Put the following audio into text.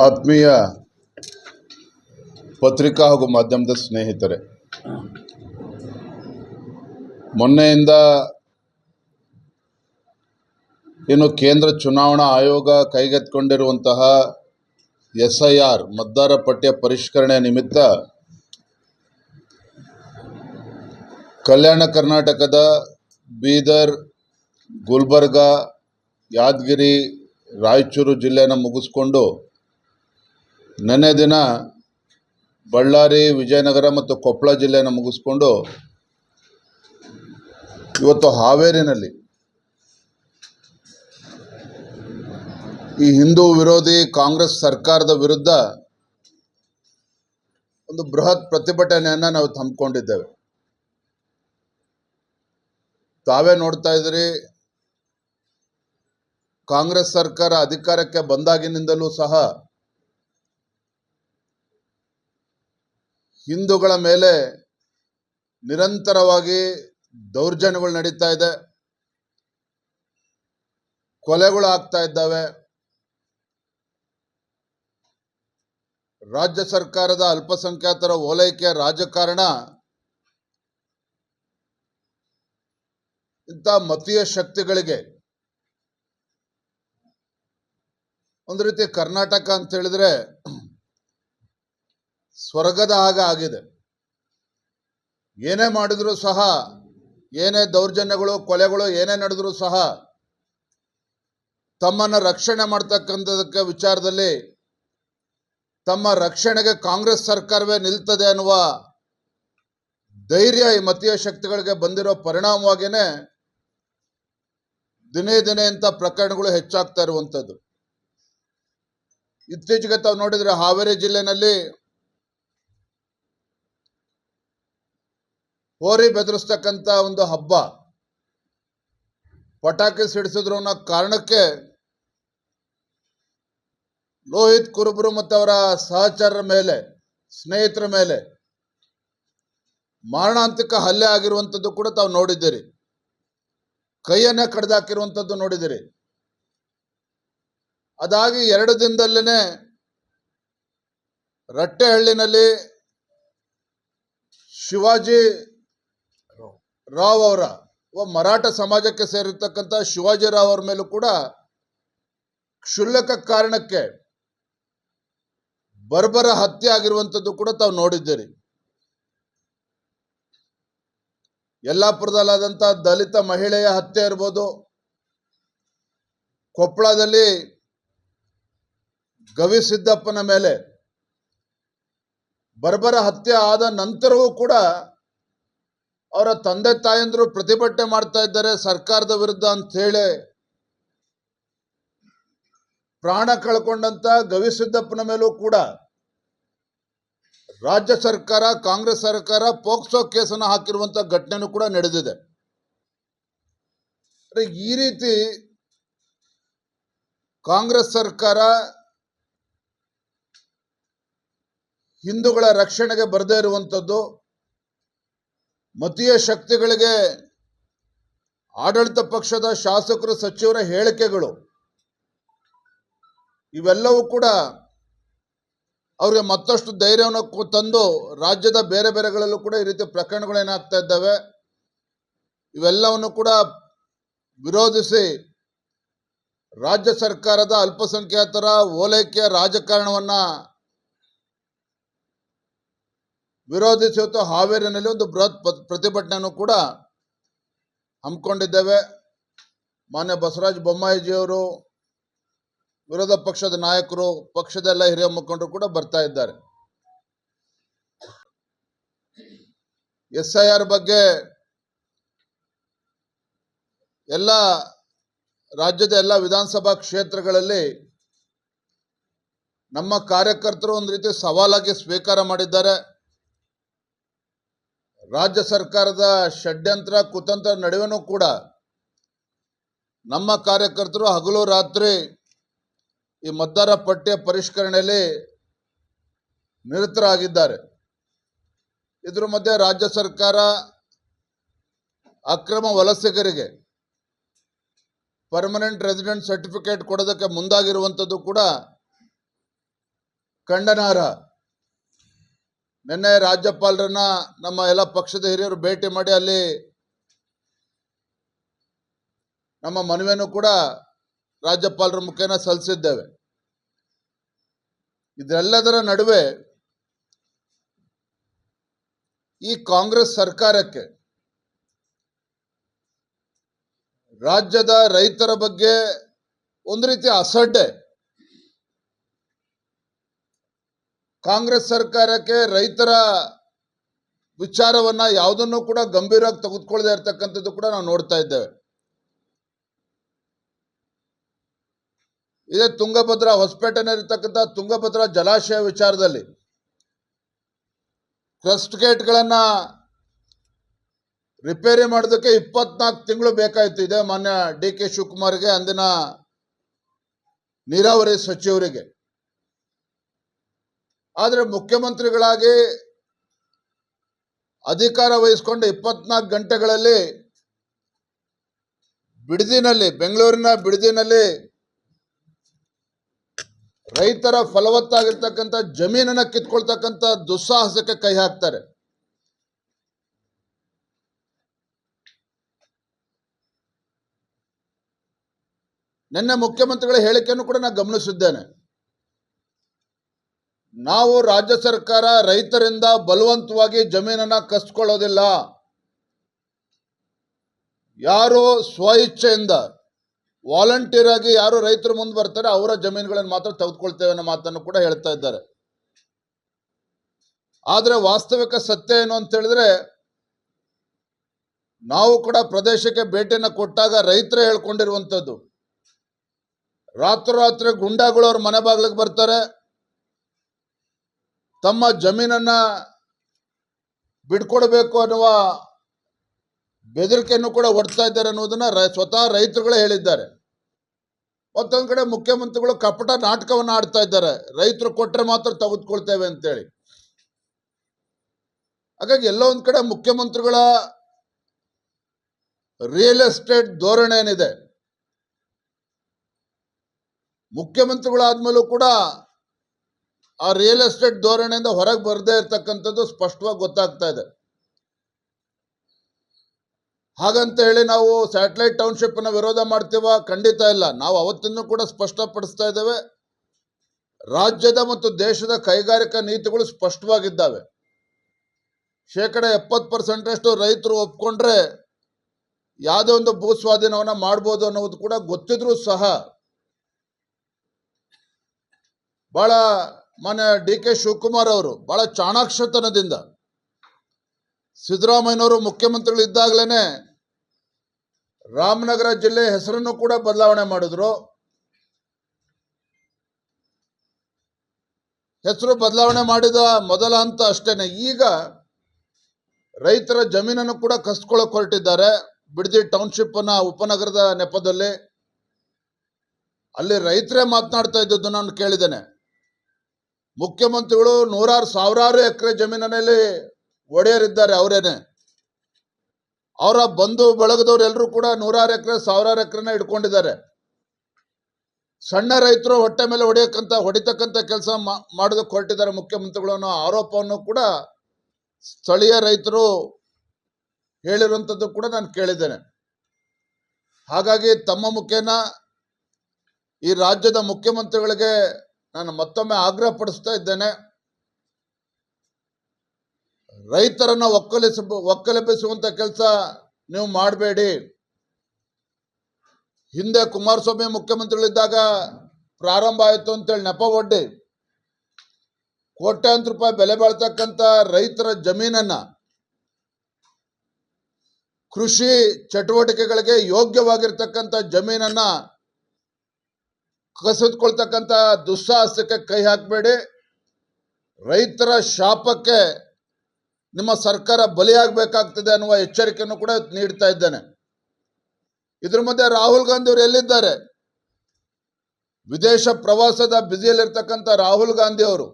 ಆತ್ಮೀಯ ಪತ್ರಿಕಾ ಹಾಗೂ ಮಾಧ್ಯಮದ ಸ್ನೇಹಿತರೆ, ಮೊನ್ನೆಯಿಂದ ಏನು ಕೇಂದ್ರ ಚುನಾವಣಾ ಆಯೋಗ ಕೈಗೆತ್ತಿಕೊಂಡಿರುವಂತಹ SIR ಮತದಾರ ಪಟ್ಟಿಯ ಪರಿಷ್ಕರಣೆ ನಿಮಿತ್ತ ಕಲ್ಯಾಣ ಕರ್ನಾಟಕದ ಬೀದರ್, ಗುಲ್ಬರ್ಗ, ಯಾದಗಿರಿ, ರಾಯಚೂರು ಜಿಲ್ಲೆಯನ್ನು ಮುಗಿಸ್ಕೊಂಡು ನೆನ್ನೆ ದಿನ ಬಳ್ಳಾರಿ, ವಿಜಯನಗರ ಮತ್ತು ಕೊಪ್ಪಳ ಜಿಲ್ಲೆಯನ್ನು ಮುಗಿಸ್ಕೊಂಡು ಇವತ್ತು ಹಾವೇರಿನಲ್ಲಿ ಈ ಹಿಂದೂ ವಿರೋಧಿ ಕಾಂಗ್ರೆಸ್ ಸರ್ಕಾರದ ವಿರುದ್ಧ ಒಂದು ಬೃಹತ್ ಪ್ರತಿಭಟನೆಯನ್ನು ನಾವು ಹಮ್ಮಿಕೊಂಡಿದ್ದೇವೆ. ತಾವೇ ನೋಡ್ತಾ ಇದ್ದೀರಿ, ಕಾಂಗ್ರೆಸ್ ಸರ್ಕಾರ ಅಧಿಕಾರಕ್ಕೆ ಬಂದಾಗಿನಿಂದಲೂ ಸಹ ಹಿಂದೂಗಳ ಮೇಲೆ ನಿರಂತರವಾಗಿ ದೌರ್ಜನ್ಯಗಳು ನಡೀತಾ ಇದೆ, ಕೊಲೆಗಳು ಆಗ್ತಾ ಇದ್ದಾವೆ. ರಾಜ್ಯ ಸರ್ಕಾರದ ಅಲ್ಪಸಂಖ್ಯಾತರ ಓಲೈಕೆಯ ರಾಜಕಾರಣ ಇಂಥ ಮತೀಯ ಶಕ್ತಿಗಳಿಗೆ ಒಂದು ರೀತಿ ಕರ್ನಾಟಕ ಅಂತ ಹೇಳಿದ್ರೆ ಸ್ವರ್ಗದ ಹಾಗೆ ಆಗಿದೆ. ಏನೇ ಮಾಡಿದರೂ ಸಹ, ಏನೇ ದೌರ್ಜನ್ಯಗಳು, ಕೊಲೆಗಳು ಏನೇ ನಡೆದರೂ ಸಹ ತಮ್ಮನ್ನು ರಕ್ಷಣೆ ಮಾಡ್ತಕ್ಕಂಥದಕ್ಕೆ ವಿಚಾರದಲ್ಲಿ ತಮ್ಮ ರಕ್ಷಣೆಗೆ ಕಾಂಗ್ರೆಸ್ ಸರ್ಕಾರವೇ ನಿಲ್ತದೆ ಅನ್ನುವ ಧೈರ್ಯ ಈ ಮತೀಯ ಶಕ್ತಿಗಳಿಗೆ ಬಂದಿರೋ ಪರಿಣಾಮವಾಗಿಯೇ ದಿನೇ ದಿನೇ ಇಂಥ ಪ್ರಕರಣಗಳು ಹೆಚ್ಚಾಗ್ತಾ ಇರುವಂಥದ್ದು. ಇತ್ತೀಚೆಗೆ ತಾವು ನೋಡಿದರೆ ಹಾವೇರಿ ಜಿಲ್ಲೆನಲ್ಲಿ ಹೋರಿ ಬೆದರಿಸ್ತಕ್ಕಂಥ ಒಂದು ಹಬ್ಬ, ಪಟಾಕಿ ಸಿಡಿಸಿದ್ರು ಅನ್ನೋ ಕಾರಣಕ್ಕೆ ಲೋಹಿತ್ ಕುರುಬರು ಮತ್ತು ಅವರ ಸಹಚರರ ಮೇಲೆ, ಸ್ನೇಹಿತರ ಮೇಲೆ ಮಾರಣಾಂತಿಕ ಹಲ್ಲೆ ಆಗಿರುವಂಥದ್ದು ಕೂಡ ತಾವು ನೋಡಿದ್ದೀರಿ. ಕೈಯನ್ನೇ ಕಡ್ದಾಕಿರುವಂಥದ್ದು ನೋಡಿದ್ದೀರಿ. ಅದಾಗಿ 2 ದಿನದಲ್ಲೇ ರಟ್ಟೆಹಳ್ಳಿನಲ್ಲಿ ಶಿವಾಜಿ ರಾವ್ ಅವರ ಮರಾಠ ಸಮಾಜಕ್ಕೆ ಸೇರಿರ್ತಕ್ಕಂಥ ಶಿವಾಜಿ ರಾವ್ ಅವರ ಮೇಲೂ ಕೂಡ ಕ್ಷುಲ್ಲಕ ಕಾರಣಕ್ಕೆ ಬರ್ಬರ ಹತ್ಯೆ ಆಗಿರುವಂಥದ್ದು ಕೂಡ ತಾವು ನೋಡಿದ್ದೀರಿ. ಯಲ್ಲಾಪುರದಲ್ಲಾದಂಥ ದಲಿತ ಮಹಿಳೆಯ ಹತ್ಯೆ ಇರ್ಬೋದು, ಕೊಪ್ಪಳದಲ್ಲಿ ಗವಿಸಿದ್ದಪ್ಪನ ಮೇಲೆ ಬರ್ಬರ ಹತ್ಯೆ ಆದ ನಂತರವೂ ಕೂಡ ಅವರ ತಂದೆ ತಾಯಂದಿರು ಪ್ರತಿಭಟನೆ ಮಾಡ್ತಾ ಇದ್ದಾರೆ ಸರ್ಕಾರದ ವಿರುದ್ಧ ಅಂತ ಹೇಳಿ. ಪ್ರಾಣ ಕಳ್ಕೊಂಡಂತ ಗವಿಸಿದ್ದಪ್ಪನ ಮೇಲೂ ಕೂಡ ರಾಜ್ಯ ಸರ್ಕಾರ, ಕಾಂಗ್ರೆಸ್ ಸರ್ಕಾರ ಪೋಕ್ಸೋ ಕೇಸನ್ನು ಹಾಕಿರುವಂತ ಘಟನೆನೂ ಕೂಡ ನಡೆದಿದೆ. ಈ ರೀತಿ ಕಾಂಗ್ರೆಸ್ ಸರ್ಕಾರ ಹಿಂದೂಗಳ ರಕ್ಷಣೆಗೆ ಬರದೇ ಇರುವಂಥದ್ದು, ಮತೀಯ ಶಕ್ತಿಗಳಿಗೆ ಆಡಳಿತ ಪಕ್ಷದ ಶಾಸಕರು, ಸಚಿವರ ಹೇಳಿಕೆಗಳು, ಇವೆಲ್ಲವೂ ಕೂಡ ಅವರಿಗೆ ಮತ್ತಷ್ಟು ಧೈರ್ಯವನ್ನು ತಂದು ರಾಜ್ಯದ ಬೇರೆ ಬೇರೆಗಳಲ್ಲೂ ಕೂಡ ಈ ರೀತಿ ಪ್ರಕರಣಗಳು ಏನಾಗ್ತಾ ಇದ್ದಾವೆ, ಇವೆಲ್ಲವನ್ನು ಕೂಡ ವಿರೋಧಿಸಿ ರಾಜ್ಯ ಸರ್ಕಾರದ ಅಲ್ಪಸಂಖ್ಯಾತರ ಓಲೈಕೆಯ ರಾಜಕಾರಣವನ್ನ ವಿರೋಧಿಸಿ ಹಾವೇರಿನಲ್ಲಿ ಒಂದು ಬೃಹತ್ ಪ್ರತಿಭಟನೆಯನ್ನು ಕೂಡ ಹಮ್ಮಿಕೊಂಡಿದ್ದೇವೆ. ಮಾನ್ಯ ಬಸವರಾಜ ಬೊಮ್ಮಾಯಿಜಿಯವರು, ವಿರೋಧ ಪಕ್ಷದ ನಾಯಕರು, ಪಕ್ಷದ ಎಲ್ಲ ಹಿರಿಯ ಮುಖಂಡರು ಕೂಡ ಬರ್ತಾ ಇದ್ದಾರೆ. SIR ಬಗ್ಗೆ ಎಲ್ಲ ರಾಜ್ಯದ ಎಲ್ಲ ವಿಧಾನಸಭಾ ಕ್ಷೇತ್ರಗಳಲ್ಲಿ ನಮ್ಮ ಕಾರ್ಯಕರ್ತರು ಒಂದು ರೀತಿ ಸವಾಲಾಗಿ ಸ್ವೀಕಾರ ಮಾಡಿದ್ದಾರೆ. ರಾಜ್ಯ ಸರ್ಕಾರದ ಷಡ್ಯಂತ್ರ, ಕುತಂತ್ರ ನಡುವೆನೂ ಕೂಡ ನಮ್ಮ ಕಾರ್ಯಕರ್ತರು ಹಗಲು ರಾತ್ರಿ ಈ ಮತದಾರ ಪಟ್ಟಿಯ ಪರಿಷ್ಕರಣೆಯಲ್ಲಿ ನಿರತರಾಗಿದ್ದಾರೆ. ಇದರ ಮಧ್ಯೆ ರಾಜ್ಯ ಸರ್ಕಾರ ಅಕ್ರಮ ವಲಸಿಗರಿಗೆ ಪರ್ಮನೆಂಟ್ ರೆಸಿಡೆಂಟ್ ಸರ್ಟಿಫಿಕೇಟ್ ಕೊಡೋದಕ್ಕೆ ಮುಂದಾಗಿರುವಂಥದ್ದು ಕೂಡ ಖಂಡನಾರ್ಹ. ನಿನ್ನೆ ರಾಜ್ಯಪಾಲರನ್ನ ನಮ್ಮ ಎಲ್ಲ ಪಕ್ಷದ ಹಿರಿಯರು ಭೇಟಿ ಮಾಡಿ ಅಲ್ಲಿ ನಮ್ಮ ಮನವಿಯನ್ನು ಕೂಡ ರಾಜ್ಯಪಾಲರ ಮುಖೇನ ಸಲ್ಲಿಸಿದ್ದೇವೆ. ಇದೆಲ್ಲದರ ನಡುವೆ ಈ ಕಾಂಗ್ರೆಸ್ ಸರ್ಕಾರಕ್ಕೆ ರಾಜ್ಯದ ರೈತರ ಬಗ್ಗೆ ಒಂದು ರೀತಿ ಅಸಡ್ಡೆ. ಕಾಂಗ್ರೆಸ್ ಸರ್ಕಾರಕ್ಕೆ ರೈತರ ವಿಚಾರವನ್ನ ಯಾವುದನ್ನು ಕೂಡ ಗಂಭೀರವಾಗಿ ತೆಗೆದುಕೊಳ್ಳದೆ ಇರತಕ್ಕಂಥದ್ದು ಕೂಡ ನಾವು ನೋಡ್ತಾ ಇದ್ದೇವೆ. ಇದೇ ತುಂಗಭದ್ರಾ ಹೊಸಪೇಟೆನಲ್ಲಿರ್ತಕ್ಕಂಥ ತುಂಗಭದ್ರಾ ಜಲಾಶಯ ವಿಚಾರದಲ್ಲಿ ಕ್ರಸ್ಟ್ ಗೇಟ್ಗಳನ್ನ ರಿಪೇರಿ ಮಾಡೋದಕ್ಕೆ 24 ತಿಂಗಳು ಬೇಕಾಯಿತು. ಇದೆ ಮಾನ್ಯ ಡಿ.ಕೆ. ಶಿವಕುಮಾರ್ಗೆ, ಅಂದಿನ ನೀರಾವರಿ ಸಚಿವರಿಗೆ. ಆದರೆ ಮುಖ್ಯಮಂತ್ರಿಗಳಾಗಿ ಅಧಿಕಾರ ವಹಿಸಿಕೊಂಡು 24 ಗಂಟೆಗಳಲ್ಲಿ ಬಿಡದಿನಲ್ಲಿ, ಬೆಂಗಳೂರಿನ ಬಿಡದಿನಲ್ಲಿ ರೈತರ ಫಲವತ್ತಾಗಿರ್ತಕ್ಕಂಥ ಜಮೀನನ್ನ ಕಿತ್ಕೊಳ್ತಕ್ಕಂಥ ದುಸ್ಸಾಹಸಕ್ಕೆ ಕೈ ಹಾಕ್ತಾರೆ. ನಿನ್ನೆ ಮುಖ್ಯಮಂತ್ರಿಗಳ ಹೇಳಿಕೆಯನ್ನು ಕೂಡ ನಾನು ಗಮನಿಸಿದ್ದೇನೆ. ನಾವು ರಾಜ್ಯ ಸರ್ಕಾರ ರೈತರಿಂದ ಬಲವಂತವಾಗಿ ಜಮೀನನ್ನ ಕಸ್ಕೊಳ್ಳೋದಿಲ್ಲ. ಯಾರು ಸ್ವ ಇಚ್ಛೆಯಿಂದ ವಾಲಂಟಿಯರ್ ಆಗಿ ಯಾರು ರೈತರು ಮುಂದೆ ಬರ್ತಾರೆ ಅವರ ಜಮೀನುಗಳನ್ನು ಮಾತ್ರ ತೆಗೆದುಕೊಳ್ತೇವೆ ಅನ್ನೋ ಮಾತನ್ನು ಕೂಡ ಹೇಳ್ತಾ ಇದ್ದಾರೆ. ಆದರೆ ವಾಸ್ತವಿಕ ಸತ್ಯ ಏನು ಅಂತ ಹೇಳಿದ್ರೆ, ನಾವು ಕೂಡ ಪ್ರದೇಶಕ್ಕೆ ಭೇಟಿಯನ್ನು ಕೊಟ್ಟಾಗ ರೈತರೇ ಹೇಳ್ಕೊಂಡಿರುವಂಥದ್ದು, ರಾತ್ರೋರಾತ್ರಿ ಗುಂಡಾಗಳು ಅವ್ರ ಮನೆ ಬಾಗಿಲಿಗೆ ಬರ್ತಾರೆ, ತಮ್ಮ ಜಮೀನನ್ನ ಬಿಡ್ಕೊಡ್ಬೇಕು ಅನ್ನುವ ಬೆದರಿಕೆಯನ್ನು ಕೂಡ ಒಡ್ತಾ ಇದ್ದಾರೆ ಅನ್ನೋದನ್ನ ಸ್ವತಃ ರೈತರುಗಳೇ ಹೇಳಿದ್ದಾರೆ. ಮತ್ತೊಂದು ಕಡೆ ಮುಖ್ಯಮಂತ್ರಿಗಳು ಕಪಟ ನಾಟಕವನ್ನು ಆಡ್ತಾ ಇದ್ದಾರೆ, ರೈತರು ಕೊಟ್ಟರೆ ಮಾತ್ರ ತೆಗೆದುಕೊಳ್ತೇವೆ ಅಂತೇಳಿ. ಹಾಗಾಗಿ ಎಲ್ಲೋ ಒಂದ್ ಕಡೆ ಮುಖ್ಯಮಂತ್ರಿಗಳ ರಿಯಲ್ ಎಸ್ಟೇಟ್ ಧೋರಣೆ ಏನಿದೆ, ಮುಖ್ಯಮಂತ್ರಿಗಳಾದ್ಮೇಲೂ ಕೂಡ ಆ ರಿಯಲ್ ಎಸ್ಟೇಟ್ ಧೋರಣೆಯಿಂದ ಹೊರಗೆ ಬರದೇ ಇರತಕ್ಕಂಥದ್ದು ಸ್ಪಷ್ಟವಾಗಿ ಗೊತ್ತಾಗ್ತಾ ಇದೆ. ಹಾಗಂತ ಹೇಳಿ ನಾವು ಸ್ಯಾಟಲೈಟ್ ಟೌನ್ಶಿಪ್ ಅನ್ನು ವಿರೋಧ ಮಾಡ್ತೀವ? ಖಂಡಿತ ಇಲ್ಲ. ನಾವು ಅವತ್ತಿನೂ ಕೂಡ ಸ್ಪಷ್ಟಪಡಿಸ್ತಾ ಇದ್ದೇವೆ, ರಾಜ್ಯದ ಮತ್ತು ದೇಶದ ಕೈಗಾರಿಕಾ ನೀತಿಗಳು ಸ್ಪಷ್ಟವಾಗಿದ್ದಾವೆ. 70% ರೈತರು ಒಪ್ಕೊಂಡ್ರೆ ಯಾವುದೇ ಒಂದು ಭೂ ಸ್ವಾಧೀನವನ್ನ ಮಾಡ್ಬೋದು ಅನ್ನೋದು ಕೂಡ ಗೊತ್ತಿದ್ರೂ ಸಹ ಬಹಳ ಮಾನ್ಯ ಡಿ.ಕೆ. ಶಿವಕುಮಾರ್ ಅವರು ಬಹಳ ಚಾಣಾಕ್ಷತನದಿಂದ ಸಿದ್ದರಾಮಯ್ಯನವರು ಮುಖ್ಯಮಂತ್ರಿಗಳು ಇದ್ದಾಗಲೇ ರಾಮನಗರ ಜಿಲ್ಲೆ ಹೆಸರನ್ನು ಕೂಡ ಬದಲಾವಣೆ ಮಾಡಿದ್ರು. ಹೆಸರು ಬದಲಾವಣೆ ಮಾಡಿದ ಮೊದಲ ಹಂತ ಅಷ್ಟೇನೆ. ಈಗ ರೈತರ ಜಮೀನನ್ನು ಕೂಡ ಕಸ್ಕೊಳ್ಳೋಕೆ ಹೊರಟಿದ್ದಾರೆ. ಬಿಡದಿ ಟೌನ್ಶಿಪ್ ಅನ್ನ ಉಪನಗರದ ನೆಪದಲ್ಲಿ ಅಲ್ಲಿ ರೈತರೇ ಮಾತನಾಡ್ತಾ ಇದ್ದದ್ದು ನಾನು ಕೇಳಿದ್ದೇನೆ. ಮುಖ್ಯಮಂತ್ರಿಗಳು ಸಾವಿರಾರು ಎಕರೆ ಜಮೀನಿನಲ್ಲಿ ಒಡೆಯರಿದ್ದಾರೆ, ಅವರೇನೆ. ಅವರ ಬಂಧು ಬಳಗದವ್ರು ಎಲ್ಲರೂ ಕೂಡ 100 ಎಕರೆ 1000 ಎಕರೆನ ಇಟ್ಕೊಂಡಿದ್ದಾರೆ. ಸಣ್ಣ ರೈತರು ಹೊಟ್ಟೆ ಮೇಲೆ ಹೊಡಿತಕ್ಕಂಥ ಕೆಲಸ ಮಾಡೋದಕ್ಕೆ ಹೊರಟಿದ್ದಾರೆ ಮುಖ್ಯಮಂತ್ರಿಗಳು ಅನ್ನೋ ಆರೋಪವನ್ನು ಕೂಡ ಸ್ಥಳೀಯ ರೈತರು ಹೇಳಿರುವಂಥದ್ದು ಕೂಡ ನಾನು ಕೇಳಿದ್ದೇನೆ. ಹಾಗಾಗಿ ತಮ್ಮ ಮುಖೇನ ಈ ರಾಜ್ಯದ ಮುಖ್ಯಮಂತ್ರಿಗಳಿಗೆ ನಾನು ಮತ್ತೊಮ್ಮೆ ಆಗ್ರಹ ಪಡಿಸ್ತಾ ಇದ್ದೇನೆ, ರೈತರನ್ನ ಒಕ್ಕಲೆಬ್ಬಿಸುವಂತ ಕೆಲಸ ನೀವು ಮಾಡಬೇಡಿ. ಹಿಂದೆ ಕುಮಾರಸ್ವಾಮಿ ಮುಖ್ಯಮಂತ್ರಿಗಳಿದ್ದಾಗ ಪ್ರಾರಂಭ ಆಯಿತು ಅಂತೇಳಿ ನೆಪ ಒಡ್ಡಿ ಕೋಟ್ಯಾಂತರ ರೂಪಾಯಿ ಬೆಲೆ ಬಾಳ್ತಕ್ಕಂಥ ರೈತರ ಜಮೀನನ್ನ ಕೃಷಿ ಚಟುವಟಿಕೆಗಳಿಗೆ ಯೋಗ್ಯವಾಗಿರ್ತಕ್ಕಂಥ ಜಮೀನನ್ನ ಕಸಿದುಕೊಳ್ತಕ್ಕಂಥ ದುಸ್ಸಾಹಸಕ್ಕೆ ಕೈ ಹಾಕಬೇಡಿ. ರೈತರ ಶಾಪಕ್ಕೆ ನಿಮ್ಮ ಸರ್ಕಾರ ಬಲಿಯಾಗಬೇಕಾಗ್ತದೆ ಅನ್ನುವ ಎಚ್ಚರಿಕೆಯನ್ನು ಕೂಡ ನೀಡ್ತಾ ಇದ್ದೇನೆ. ಇದ್ರ ಮಧ್ಯೆ ರಾಹುಲ್ ಗಾಂಧಿ ಅವರು ಎಲ್ಲಿದ್ದಾರೆ? ವಿದೇಶ ಪ್ರವಾಸದ ಬ್ಯುಸಿಯಲ್ಲಿರ್ತಕ್ಕಂಥ ರಾಹುಲ್ ಗಾಂಧಿ ಅವರು